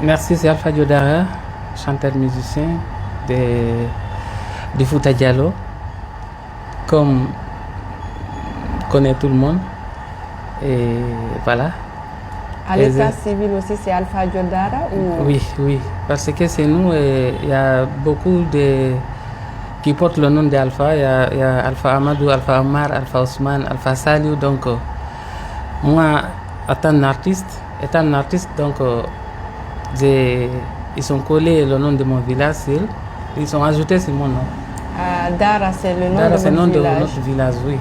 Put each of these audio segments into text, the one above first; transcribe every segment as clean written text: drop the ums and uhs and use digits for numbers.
Merci, c'est Alpha Diodara, chanteur musicien de Fouta Diallo, comme connaît tout le monde. Et voilà. À l'état civil aussi, c'est Alpha Diodara ou... Oui, parce que c'est nous, il y a beaucoup qui portent le nom d'Alpha. Il y a Alpha Amadou, Alpha Omar, Alpha Ousmane, Alpha Saliou. Donc, moi, étant un artiste, donc, ils sont collés le nom de mon village, ils sont ajoutés sur mon nom. Dara, c'est le nom Dara, de c'est votre village. De notre village, oui.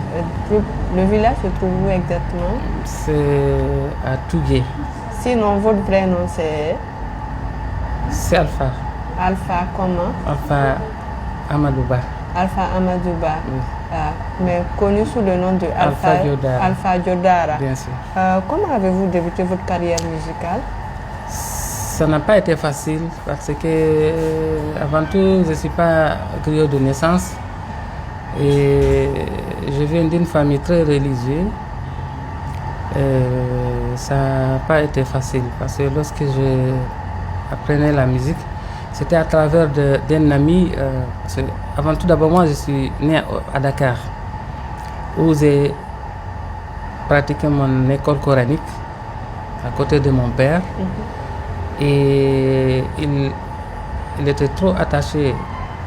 Le village se trouve où exactement? C'est à Tougué. Sinon, votre vrai nom, c'est? C'est Alpha. Alpha comment? Alpha Amadouba. Alpha Amadouba. Oui. Mais connu sous le nom de Alpha Diodara. Bien sûr. Comment avez-vous débuté votre carrière musicale? Ça n'a pas été facile parce que, avant tout, je ne suis pas griot de naissance et je viens d'une famille très religieuse. Ça n'a pas été facile parce que lorsque je apprenais la musique, c'était à travers d'un ami. Avant tout, d'abord, moi, je suis né à Dakar où j'ai pratiqué mon école coranique à côté de mon père. Et il était trop attaché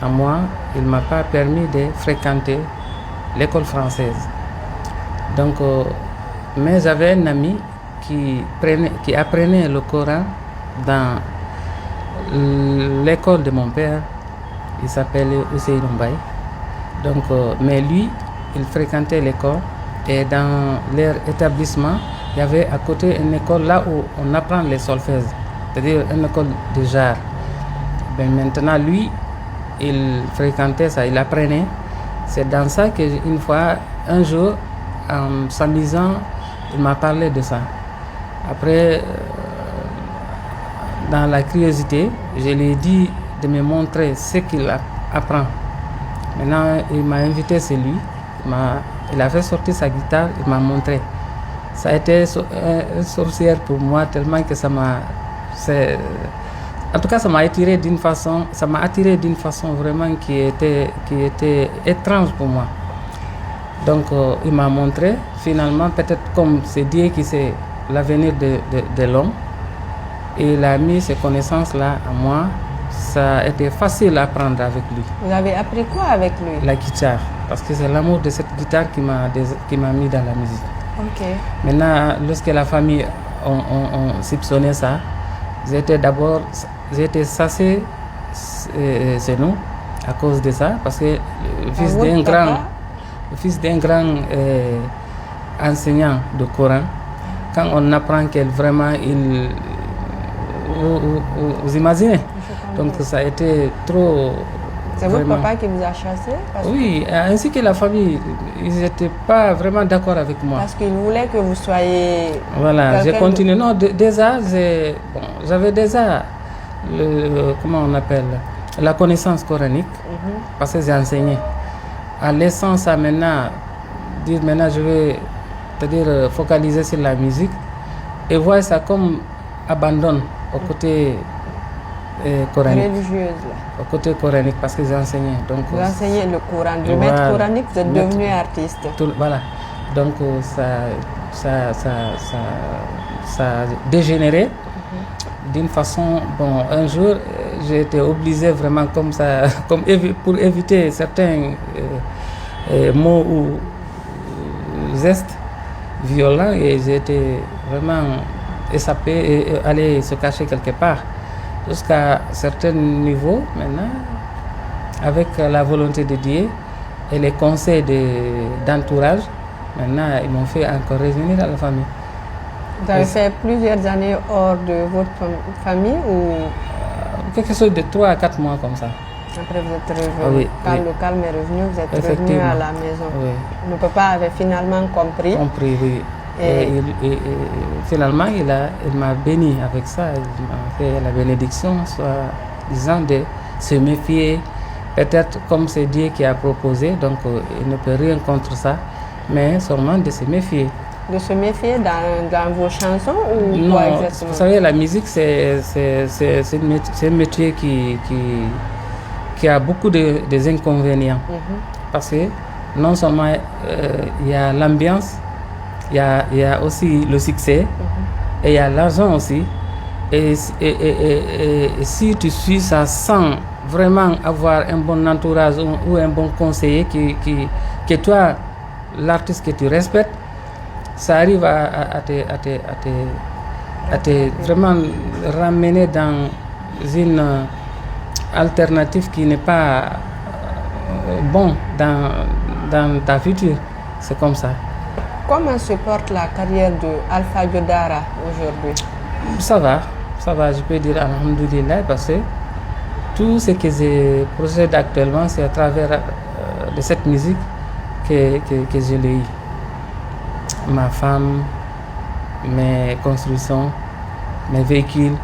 à moi, il ne m'a pas permis de fréquenter l'école française. Donc, mais j'avais un ami qui apprenait le Coran dans l'école de mon père, il s'appelait Ousseinou Mbaye. Donc, mais lui, il fréquentait l'école et dans leur établissement, il y avait à côté une école là où on apprend les solfèges. C'est-à-dire une école de genre. Ben maintenant, lui, il fréquentait ça, il apprenait. C'est dans ça qu'une fois, un jour, en s'amusant, il m'a parlé de ça. Après, dans la curiosité, je lui ai dit de me montrer ce qu'il apprend. Maintenant, il m'a invité chez lui. Il a fait sortir sa guitare, il m'a montré. Ça a été une sorcière pour moi, tellement que ça m'a... En tout cas, ça m'a attiré d'une façon vraiment qui était étrange pour moi. Donc, il m'a montré, finalement, peut-être comme c'est Dieu qui sait l'avenir de l'homme, et il a mis ces connaissances-là à moi. Ça a été facile à apprendre avec lui. Vous avez appris quoi avec lui? La guitare, parce que c'est l'amour de cette guitare qui m'a mis dans la musique. Ok. Maintenant, lorsque la famille on soupçonnait ça, j'ai été sassé chez nous à cause de ça, parce que le fils d'un grand enseignant de Coran, quand on apprend qu'elle vraiment, vous imaginez? Donc ça a été trop... C'est votre papa qui vous a chassé? Oui, ainsi que la famille, ils n'étaient pas vraiment d'accord avec moi. Parce qu'ils voulaient que vous soyez... Voilà, j'ai continué. Non, déjà, j'avais déjà, comment on appelle, la connaissance coranique, parce que j'ai enseigné. En laissant ça maintenant, maintenant je vais focaliser sur la musique et voir ça comme abandon au côté coranique. Religieuse, là. Au côté coranique, parce que j'ai enseigné. Donc, vous enseignez le Coran. Du maître coranique, vous êtes devenu artiste. Voilà. Donc, ça a dégénéré d'une façon... Bon, un jour, j'ai été obligé vraiment comme ça, pour éviter certains mots ou gestes violents, et j'ai été vraiment échappé et aller se cacher quelque part. Jusqu'à un certain niveau, maintenant, avec la volonté de Dieu et les conseils d'entourage, maintenant, ils m'ont fait encore revenir à la famille. Vous avez fait plusieurs années hors de votre famille ou... Quelque chose de 3 à 4 mois comme ça. Après, vous êtes revenu. Quand le calme est revenu, vous êtes revenu à la maison. Oui. Le papa avait finalement compris. Compris, oui. Et finalement, il m'a béni avec ça. Il m'a fait la bénédiction, soit disant de se méfier. Peut-être comme c'est Dieu qui a proposé, donc il ne peut rien contre ça, mais seulement de se méfier. de se méfier dans vos chansons ou Non, quoi exactement? vous savez, la musique, c'est un métier qui a beaucoup de inconvénients. Parce que non seulement il y a l'ambiance, il y a aussi le succès, et il y a l'argent aussi. Et si tu suis ça sans vraiment avoir un bon entourage ou un bon conseiller que toi, l'artiste que tu respectes, ça arrive à te vraiment ramener dans une alternative qui n'est pas bon dans ta future. C'est comme ça. Comment se porte la carrière de Alpha Diodara aujourd'hui? Ça va, je peux dire alhamdoulilah, parce que tout ce que je procède actuellement, c'est à travers de cette musique que je l'ai eu. Ma femme, mes constructions, mes véhicules,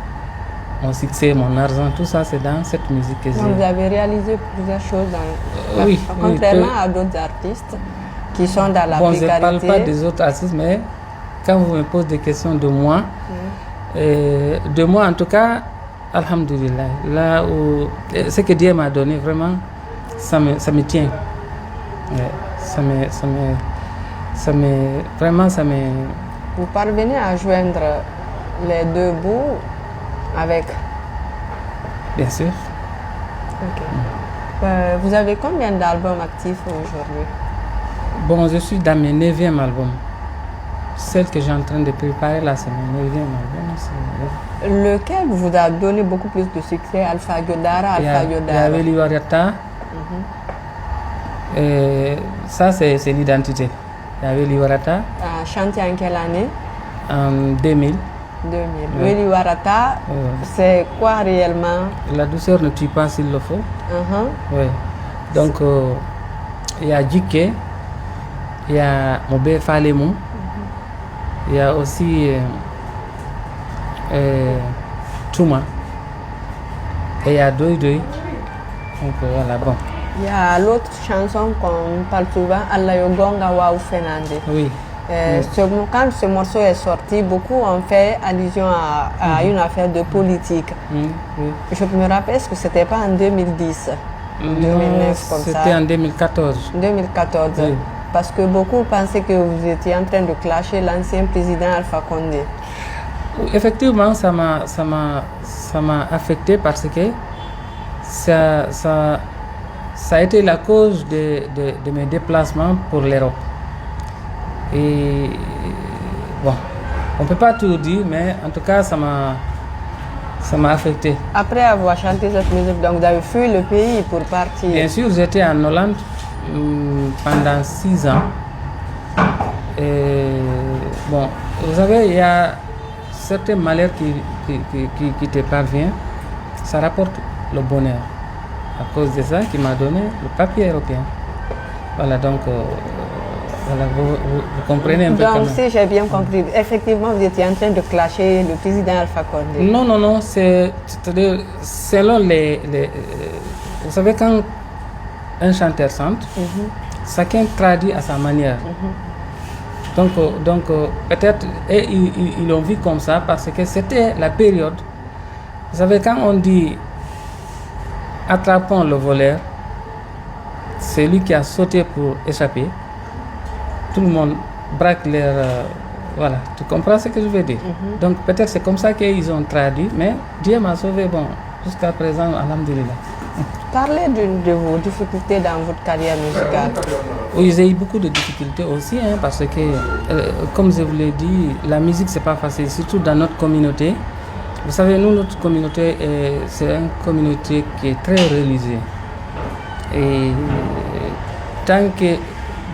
mon succès, mon argent, tout ça, c'est dans cette musique que j'ai. Vous avez réalisé plusieurs choses, contrairement à d'autres artistes qui sont dans la précarité. Je ne parle pas des autres artistes, mais quand vous me posez des questions de moi, en tout cas, alhamdoulilah, là où ce que Dieu m'a donné, vraiment, ça me tient. Vous parvenez à joindre les deux bouts avec? Bien sûr. Okay. Vous avez combien d'albums actifs aujourd'hui? Bon, je suis dans mes 9e album. Celle que j'ai en train de préparer là, c'est mon 9e album. Lequel vous a donné beaucoup plus de succès? Alpha Diodara, Alpha Diodara? Il y avait Liwarata. Ça, c'est l'identité. Il y avait Liwarata. Chanté en quelle année? En 2000. 2000. Liwarata, c'est quoi réellement? La douceur ne tue pas s'il le faut. Oui. Donc, il y a Djike, il y a Mobe Falemou, il y a aussi Touma, et il y a Doi Doi. Donc, voilà, bon. Il y a l'autre chanson qu'on parle souvent, Allah Yogonga Waou Fenande. Oui. Quand ce morceau est sorti, beaucoup ont fait allusion à une affaire de politique. Oui. Je me rappelle que ce n'était pas en 2010, 2009 comme ça. C'était en 2014. 2014. Oui. Parce que beaucoup pensaient que vous étiez en train de clasher l'ancien président Alpha Condé. Effectivement, ça m'a affecté parce que ça a été la cause de mes déplacements pour l'Europe. Et bon, on ne peut pas tout dire, mais en tout cas, ça m'a affecté. Après avoir chanté cette musique, donc vous avez fui le pays pour partir? Bien sûr, j'étais en Hollande pendant 6 ans. Et bon, vous savez, il y a certains malheurs qui te parviennent, ça rapporte le bonheur. À cause de ça, qui m'a donné le papier européen. Voilà, donc, voilà, vous comprenez un peu. Donc, si j'ai bien compris, effectivement, vous étiez en train de clasher le président Alpha Condé. Non, c'est-à-dire, selon vous savez, quand un chanteur chante, chacun traduit à sa manière. Donc peut-être, ils l'ont vu comme ça parce que c'était la période. Vous savez, quand on dit attrapons le voleur, c'est lui qui a sauté pour échapper. Tout le monde braque leur... voilà, tu comprends ce que je veux dire? Donc peut-être c'est comme ça qu'ils ont traduit, mais Dieu m'a sauvé, bon, jusqu'à présent, alhamdulillah. Parlez de vos difficultés dans votre carrière musicale. Oui, j'ai eu beaucoup de difficultés aussi, parce que, comme je vous l'ai dit, la musique, c'est pas facile, surtout dans notre communauté. Vous savez, nous, notre communauté, c'est une communauté qui est très religieuse. Et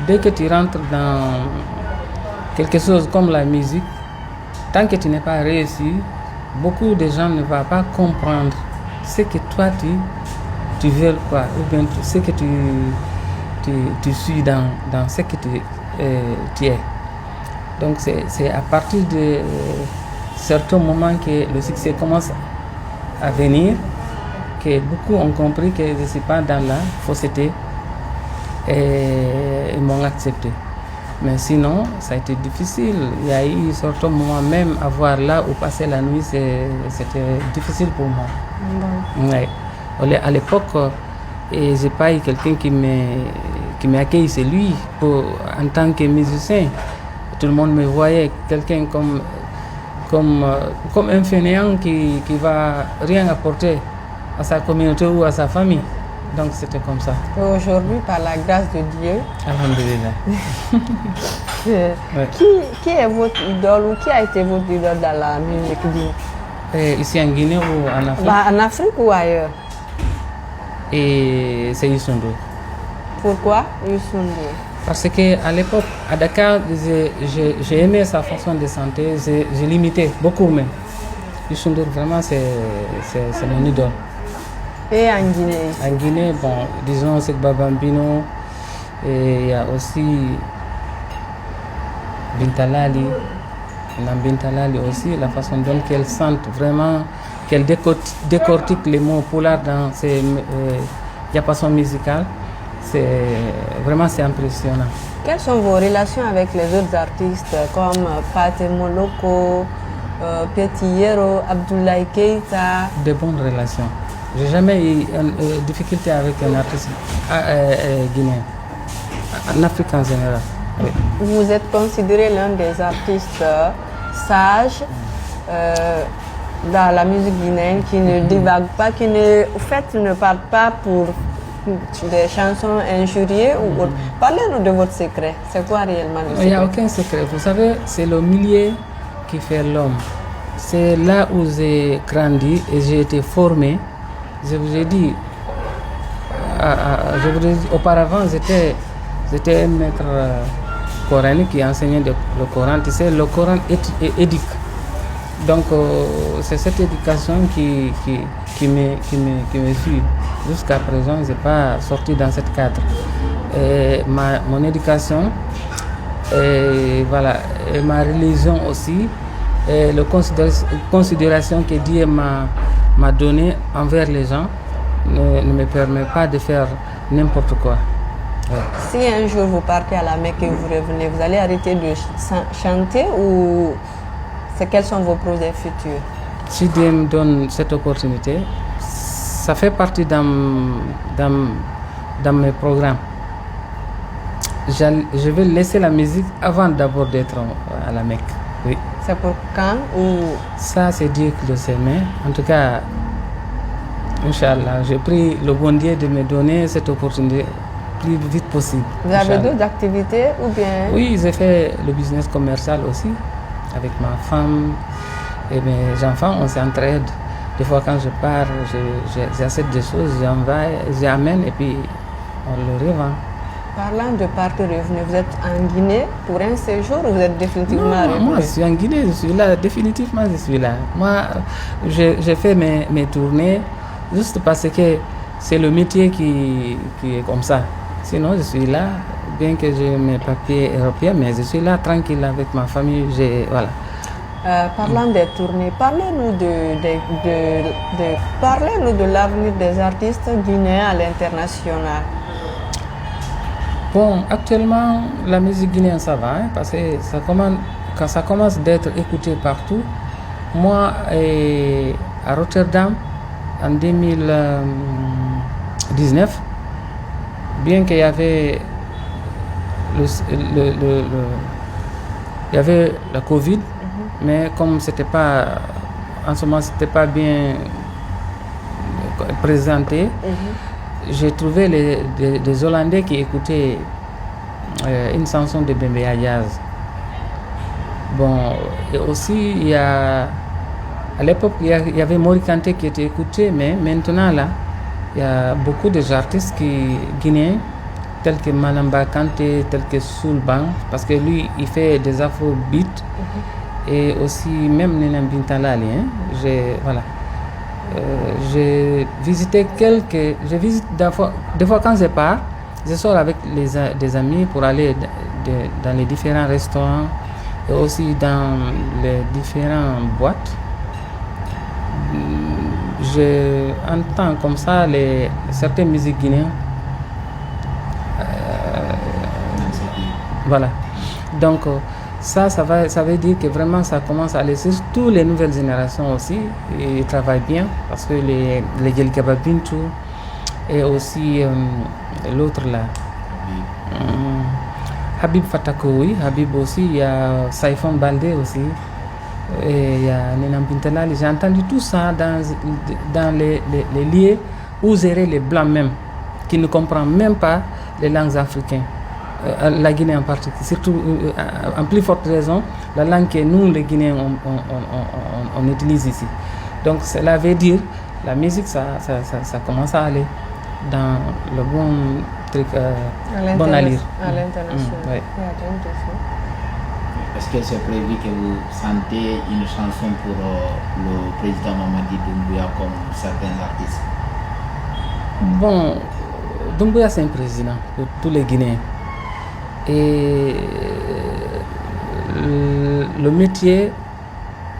dès que tu rentres dans quelque chose comme la musique, tant que tu n'es pas réussi, beaucoup de gens ne vont pas comprendre ce que toi tu veux, quoi, ou bien ce que tu suis dans ce que tu es. Donc c'est à partir de certains moments que le succès commence à venir, que beaucoup ont compris que je ne suis pas dans la fausseté et ils m'ont accepté. Mais sinon, ça a été difficile. Il y a eu certains moments, même avoir là où passer la nuit, c'était difficile pour moi. Bon. Ouais. À l'époque, et j'ai pas eu quelqu'un qui m'a accueilli, c'est lui, en tant que musicien. Tout le monde me voyait quelqu'un comme un fainéant qui va rien apporter à sa communauté ou à sa famille. Donc c'était comme ça. Et aujourd'hui, par la grâce de Dieu, Alhamdulillah. Ouais. qui est votre idole ou qui a été votre idole dans la musique guinéenne? Ici en Guinée ou en Afrique? En Afrique ou ailleurs? Et c'est Youssou N'Dour. Pourquoi Youssou N'Dour? Parce qu'à l'époque, à Dakar, j'ai aimé sa façon de chanter, j'ai limité beaucoup même. Youssou N'Dour, vraiment, c'est mon idole. Et en Guinée? En Guinée, bon, disons, c'est Babambino, et il y a aussi Bintalali. Dans Bintalali aussi, la façon dont elle chante, vraiment, qu'elle décortique les mots poulard dans ses diapasons musicales, c'est impressionnant. Quelles sont vos relations avec les autres artistes comme Pathé Moloko, Pietillero, Abdoulaye Keïta? De bonnes relations. J'ai jamais eu de difficulté avec un artiste guinéen, en Afrique en général. Oui. Vous êtes considéré l'un des artistes sages dans la musique guinéenne qui ne divague pas, qui ne parle pas pour des chansons injuriées ou autres. Parlez-nous de votre secret. C'est quoi réellement le secret? Il n'y a aucun secret. Vous savez, c'est le milieu qui fait l'homme. C'est là où j'ai grandi et j'ai été formé. Je vous ai dit, auparavant, j'étais un maître coranique qui enseignait le Coran. Tu sais, le Coran éduque. Donc, c'est cette éducation qui me suit. Jusqu'à présent, je n'ai pas sorti dans ce cadre. Mon éducation, voilà, et ma religion aussi, et la considération que Dieu m'a donnée envers les gens ne me permet pas de faire n'importe quoi. Ouais. Si un jour vous partez à la Mecque et vous revenez, vous allez arrêter de chanter ou quels sont vos projets futurs? Si Dieu me donne cette opportunité, ça fait partie dans mes programmes. Je vais laisser la musique avant d'abord d'être à la Mecque. Oui. C'est pour quand ou... Ça, c'est Dieu qui le sait, mais en tout cas, Inch'Allah, j'ai pris le bon Dieu de me donner cette opportunité le plus vite possible. Vous avez d'autres activités ou bien... Oui, j'ai fait le business commercial aussi, avec ma femme et mes enfants, on s'entraide. Des fois, quand je pars, j'achète des choses, j'amène et puis on le revend. Parlant de partir revenir, vous êtes en Guinée pour un séjour ou vous êtes définitivement revenu? Moi, je suis en Guinée, je suis là, définitivement je suis là. Moi, j'ai fait mes tournées juste parce que c'est le métier qui est comme ça. Sinon, je suis là, bien que j'ai mes papiers européens, mais je suis là tranquille avec ma famille. Voilà. Parlant des tournées, parlez-nous parlez-nous de l'avenir des artistes guinéens à l'international. Bon, actuellement, la musique guinéenne, ça va, hein, parce que quand ça commence d'être écouté partout, moi, à Rotterdam, en 2019, bien qu'il y avait la Covid, mais comme c'était pas, en ce moment, c'était pas bien présenté, j'ai trouvé des Hollandais qui écoutaient une chanson de Bembe Ayaz. Bon, et aussi, à l'époque, il y avait Mori Kanté qui était écouté, mais maintenant, là, il y a beaucoup d'artistes guinéens, tels que Malamba Kanté, tels que Soulban, parce que lui, il fait des afro-beats, et aussi même Nena Bintalali. Hein, voilà. J'ai visité je visite des fois quand je pars, je sors avec des amis pour aller dans les différents restaurants et aussi dans les différentes boîtes. Je entends comme ça certaines musiques guinéennes. Voilà. Donc, ça veut dire que vraiment ça commence à laisser toutes les nouvelles générations aussi. Ils travaillent bien parce que les Gelkaba Bintou et aussi l'autre là. Habib Fatako, oui. Habib aussi. Il y a Saifon Baldé aussi. Et il y a Nenam Bintalali. J'ai entendu tout ça dans les lieux où gérer les Blancs même, qui ne comprennent même pas les langues africaines. La Guinée en particulier, surtout en plus forte raison, la langue que nous, les Guinéens, on utilise ici. Donc cela veut dire, la musique, ça commence à aller dans le bon truc, bon allure. À l'international. Ouais. Est-ce que c'est prévu que vous sentez une chanson pour le président Mamadi Doumbouya comme certains artistes? Bon, Doumbouya c'est un président pour tous les Guinéens. Et le métier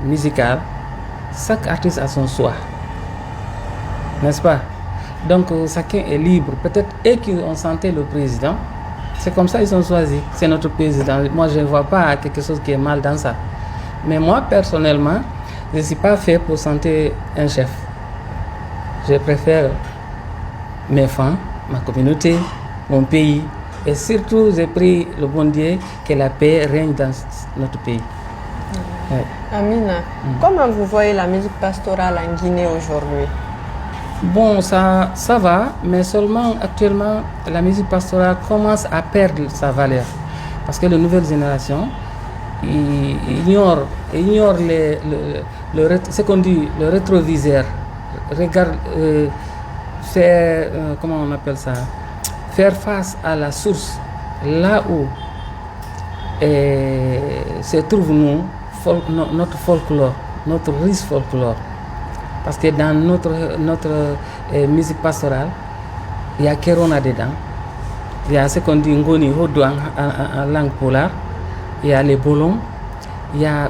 musical, chaque artiste a son choix, n'est-ce pas? Donc chacun est libre. Peut-être eux qui ont chanté le président, c'est comme ça ils ont choisi. C'est notre président. Moi je ne vois pas quelque chose qui est mal dans ça. Mais moi personnellement, je ne suis pas fait pour chanter un chef. Je préfère mes fans, ma communauté, mon pays. Et surtout, j'ai pris le bon Dieu que la paix règne dans notre pays. Ouais. Amina, comment vous voyez la musique pastorale en Guinée aujourd'hui? Bon, ça va, mais seulement actuellement, la musique pastorale commence à perdre sa valeur. Parce que les nouvelles générations ignorent ce qu'on dit, le rétroviseur. Regarde, comment on appelle ça? Faire face à la source, là où se trouve notre folklore, notre riche folklore. Parce que dans notre musique pastorale, il y a Kerona dedans, il y a ce qu'on dit Ngoni Hodo en langue polaire, il y a les bolons, il y a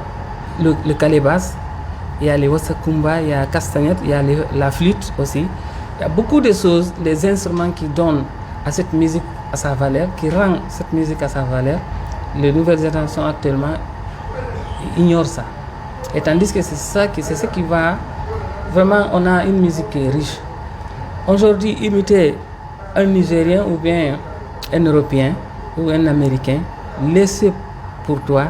le calébas, il y a les wasakumba, il y a castagnette, il y a la flûte aussi. Il y a beaucoup de choses, les instruments qui donnent à cette musique à sa valeur, qui rend cette musique à sa valeur. Les nouvelles générations actuellement ignorent ça. Et tandis que c'est ce qui va vraiment, on a une musique qui est riche. Aujourd'hui, imiter un Nigérien ou bien un Européen ou un Américain, laissez pour toi,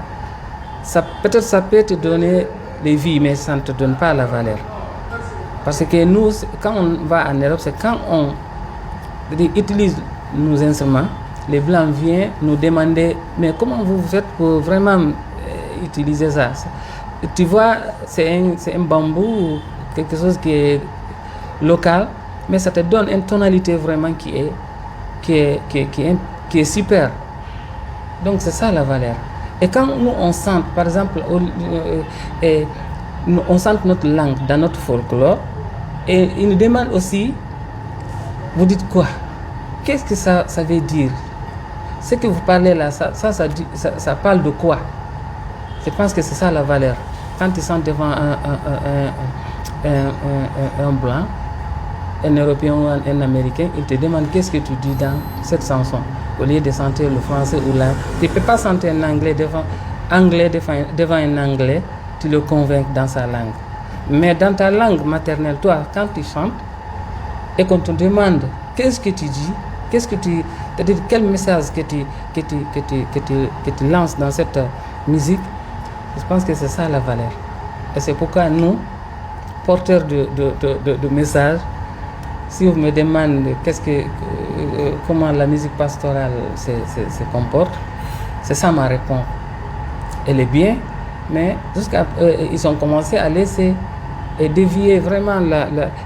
peut-être ça peut te donner des vies, mais ça ne te donne pas la valeur. Parce que nous, quand on va en Europe, c'est quand on utilise nos instruments, les Blancs viennent nous demander, mais comment vous faites pour vraiment utiliser ça? Tu vois, c'est un bambou, quelque chose qui est local, mais ça te donne une tonalité vraiment qui est super. Donc c'est ça la valeur. Et quand nous on sent, par exemple, on sent notre langue dans notre folklore, et ils nous demandent aussi, vous dites quoi? Qu'est-ce que ça veut dire? Ce que vous parlez là, ça parle de quoi? Je pense que c'est ça la valeur. Quand ils sont devant un blanc, un Européen ou un Américain, ils te demandent qu'est-ce que tu dis dans cette chanson. Au lieu de chanter le français ou l'anglais, tu ne peux pas chanter un anglais devant un anglais, tu le convaincs dans sa langue. Mais dans ta langue maternelle, toi, quand tu chantes et qu'on te demande qu'est-ce que tu dis, c'est-à-dire quel message que tu lances dans cette musique, je pense que c'est ça la valeur. Et c'est pourquoi nous, porteurs de messages, si vous me demandez comment la musique pastorale se comporte, c'est ça ma réponse. Elle est bien, mais ils ont commencé à laisser et dévier vraiment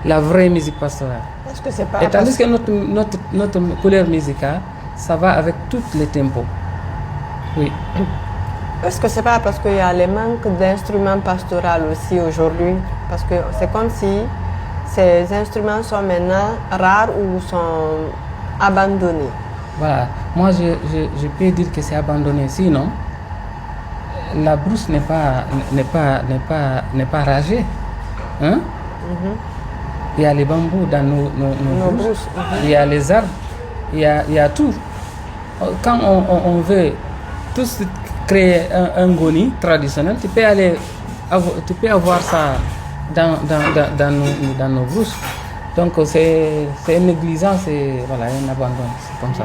la vraie musique pastorale. Est-ce que c'est pas et tandis que notre couleur musicale, ça va avec tous les tempos. Oui. Est-ce que c'est pas parce qu'il y a le manque d'instruments pastoraux aussi aujourd'hui? Parce que c'est comme si ces instruments sont maintenant rares ou sont abandonnés. Voilà. Moi, je peux dire que c'est abandonné. Sinon, la brousse n'est pas ragée. Hein? Il y a les bambous dans nos brousses. Il y a les arbres. Il y a tout. Quand on veut tout ce créer un goni traditionnel, tu peux avoir ça dans nos bouches. Donc c'est une négligence et voilà, un abandon, c'est comme ça.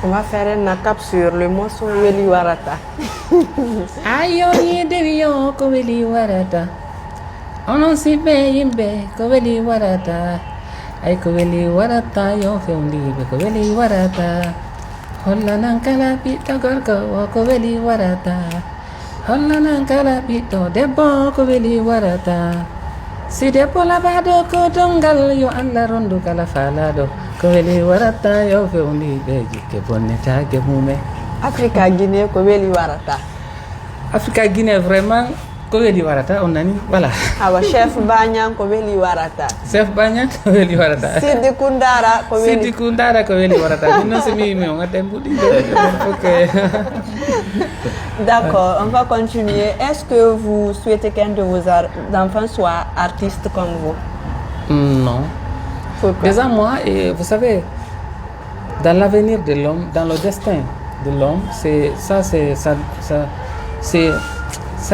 On va faire un cap sur le morceau Weli Warata. Ayo ni devion ko Weli Warata. On si be yimbe ko Weli Warata. Ay ko Weli Warata yo fe undi ko Weli Warata. Holla nan kala pito gorko ko Weli Warata. Holla nan kala pito debbo ko Weli Warata. Si debbo labado ko dongal yo alla rondo kala falado. Ko Weli Warata yo fe undi beji ke bonneta ke mume. Africa Guinée ko Weli Warata. Africa Guinée vraiment ko Weli Warata on nani voilà. Awa chef Banyan ko Weli Warata. Chef Banyan ko Weli Warata. Sidi Kundara ko Weli. Sidi Kundara ko Weli Warata. Non c'est mi on a tempo di. OK. D'accord, on va continuer. Est-ce que vous souhaitez qu'un de vos enfants soit artiste comme vous? Non. Pourquoi? Déjà moi, et vous savez, dans l'avenir de l'homme, dans le destin de l'homme, ça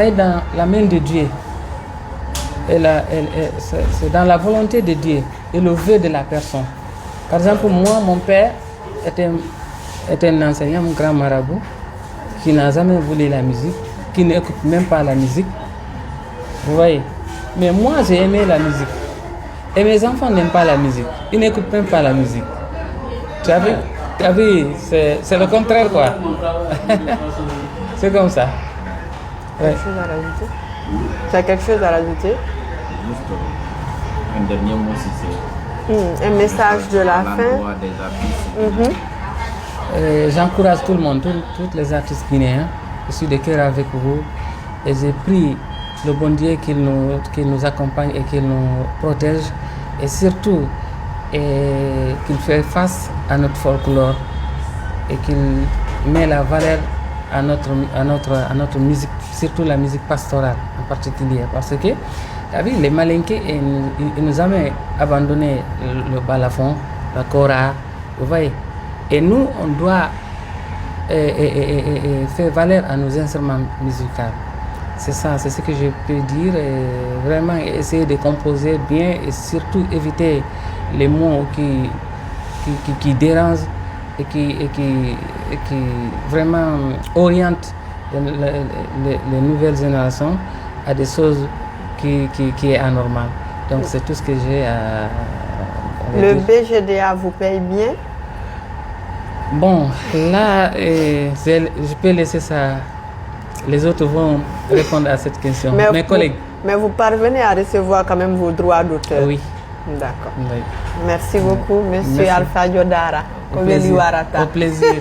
est dans la main de Dieu. C'est dans la volonté de Dieu et le vœu de la personne. Par exemple, moi, mon père était un enseignant, mon grand marabout, qui n'a jamais voulu la musique, qui n'écoute même pas la musique. Vous voyez? Mais moi, j'ai aimé la musique. Et mes enfants n'aiment pas la musique. Ils n'écoutent même pas la musique. Tu as vu, c'est le contraire, quoi. C'est comme ça. Quelque chose à rajouter? Tu as quelque chose à rajouter? Juste un dernier mot, si c'est... Un message de la fin. Des artistes. J'encourage tout le monde, tous les artistes guinéens. Je suis de cœur avec vous. Et j'ai pris le bon Dieu qu'il nous accompagne et qu'il nous protège. Et surtout, qu'il fait face à notre folklore et qu'il met la valeur à notre musique, surtout la musique pastorale en particulier. Parce que, tu as vu, les Malinké, ils nous ont abandonné le balafon, la kora, vous voyez. Et nous, on doit faire valeur à nos instruments musicaux. C'est ça, c'est ce que je peux dire. Vraiment essayer de composer bien et surtout éviter les mots qui dérangent et qui vraiment orientent les nouvelles générations à des choses qui est anormal. Donc c'est tout ce que j'ai à Le dire. BGDA vous paye bien? Bon, là, je peux laisser ça. Les autres vont répondre à cette question. Mes collègues. Mais vous parvenez à recevoir quand même vos droits d'auteur? Oui. D'accord. Oui. Merci beaucoup, Monsieur Merci. Alpha Diodara. Au plaisir. Au plaisir.